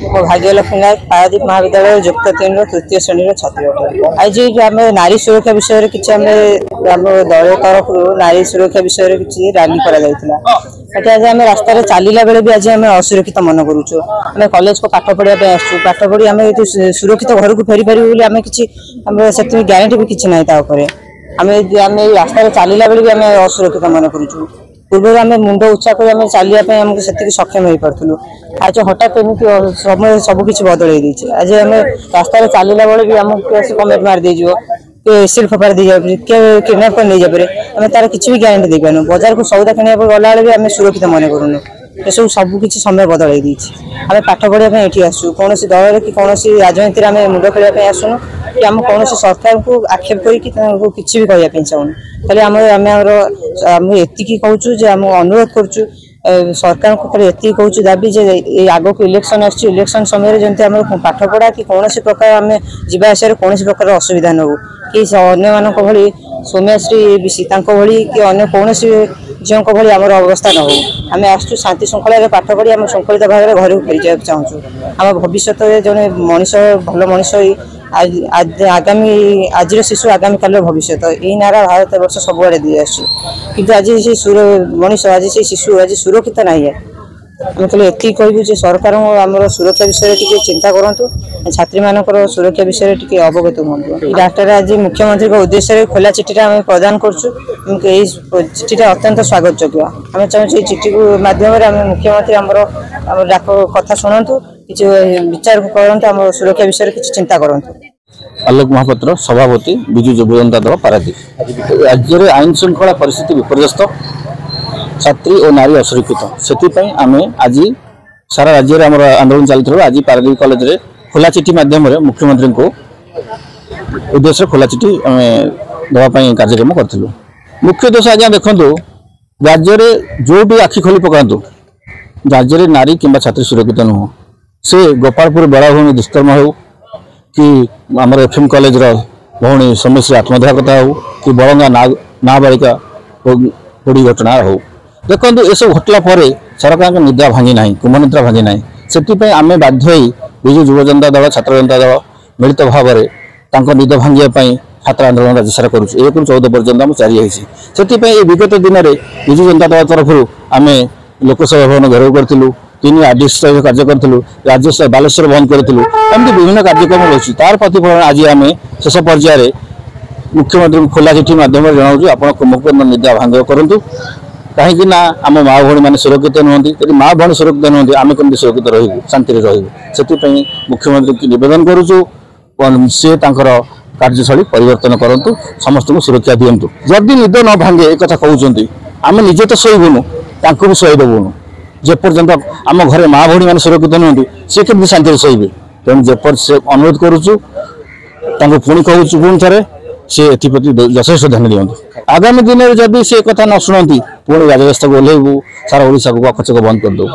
मो भाग्यलक्ष्मी नायक पारादीप महाविद्यालय जुक्त 3 तृतीय श्रेणी छात्र। आज आम नारी सुरक्षा विषय किसी आम दल तरफ नारी सुरक्षा विषय किसी रैली कर आज आम रास्तार चलला बेले भी आज आम असुरक्षित मन करूँ। आम कॉलेज को पाठ पढ़ाई आसू पाठ पढ़ी आम सुरक्षित घर को फेरी पारू आम कि ग्यारंटी भी किसी ना आम रास्तार चलला बेले भी आम असुरक्षित मन करूँ। पूर्व आम मुंड उच्चा कर चलने आमको से सक्षम हो पार्लु। आज हठात एमती समय सबकि बदल आज आम रास्तार चलला बेले भी आमको कमेंट मारदे एसिड फोपाड़ दे जाए किडनाप कर नहीं जाए आम तार किसी भी ग्यारंटी दे पार बजार को सौदा किना गला भी आम सुरक्षित मन करूँ। ये सब सबकि समय बदल आम पाठ पढ़ाई ये आसू कौन दल कि कौन राजनीति आम मुंड खेलने आसुनु कि आम कौन सरकार को आक्षेप कर किसी भी कहना चाहूँ। खाली आम एति कहूँ आम अनुरोध करुँ सरकार को ये कहूँ दाबी जे आग को इलेक्शन इलेक्शन समय जमी आम पाठ पढ़ा कि कौन प्रकार आम जावास कौन प्रकार असुविधा न हो कि अन्य मान भली सौम्यश्री सीता भली कि अन्य कौन झील भली आम अवस्था न हो। आम आसु शांति श्रृंखला पाठ पढ़ी आम श्रृंखलित भाव में घर को फेरी जाना चाहूँ। आम भविष्य जड़े मनीष भल मनीष आगामी आज शिशु आगामी काल भविष्य यही नारा भारत वर्ष सबुआड़े दी आसु आज से मनीष आज से शिशु आज सुरक्षित ना है। आम कहले ये कहूँ सरकार आम सुरक्षा विषय टी चिंता करूँ छात्री मान सुरक्षा विषय टी अवगत हूँ। डाक्टर आज मुख्यमंत्री उद्देश्य खोला चिठीटा आम प्रदान करुँ चिठीटा अत्यंत स्वागत योग्य। आम चाहूँ चिठी मध्यम मुख्यमंत्री आम डाक कथा शुणु कि विचार करते आम सुरक्षा विषय किसी चिंता करूँ। आलोक महापात्र सभापति विजु युव जनता दल पारादीप। राज्य में आईन श्रृंखला परिस्थिति विपर्यस्त छात्री और नारी असुरक्षित से आम आज सारा राज्य में आंदोलन चलता आज पारादीप कॉलेज रे खोला चिठी माध्यम मुख्यमंत्री को उद्देश्य खोला चिठी देवाई कार्यक्रम करूँ। मुख्य उद्देश्य आज देखो राज्य में जो भी आखि खोली पकातु राज्य में नारी कि छात्री सुरक्षित नुह से गोपालपुर बेलाभूमि दुष्कर्म हो कि आमर एफएम कॉलेज भौणी समस्या आत्महत्या कथा हो कि बड़ंगा नाबालिका पोड़ी घटना हो देखो ये सब घटला सरकार निद्रा भांगी ना कुमनिद्रा भांगी ना से आम बाध्य विजु युव जनता दल छात्र जनता दल मिलित भाव में निद भांगापी छात्र आंदोलन राज्य सारा करुँ 1 ରୁ 14 पर्यटन आम जारी से विगत दिन में विजु जनता दल तरफ आम लोकसभा भवन घेराव करूँ 3 आरडीसी कार्य करूँ राज्य बालेश्वर बंद करूँ एमती विभिन्न कार्यक्रम रही तार प्रतिफलन आज आम शेष पर्यायर मुख्यमंत्री खोला चिठी माध्यम जनाऊँ आप निद्रा भांग करूँ कहीं आम माँ भौणी मैंने सुरक्षित नुहति यदि माँ भौणी सुरक्षित नुहति आम कमी सुरक्षित रही शांति रही मुख्यमंत्री की निवेदन करुँ सी कार्यशैली परिवर्तन करूँ समस्त को सुरक्षा दिंतु जदि निद न भांगे एक कहते आम निजे तो शोबुनु भी शोदेबुनु जेपर्यंत आम घर माँ भौणी मैंने सुरक्षित नुहति सी के शांति शोबे तेणु जेपर से अनुरोध करुँ पुणी कहूँ पुणी थे सी एप्रति यथेष ध्यान दिंतु आगामी दिन में जदि से कथा न शुणती पुणी राजरास्ता को ओह्लैबू सारा ओडिशा को अकचक बंद करदे।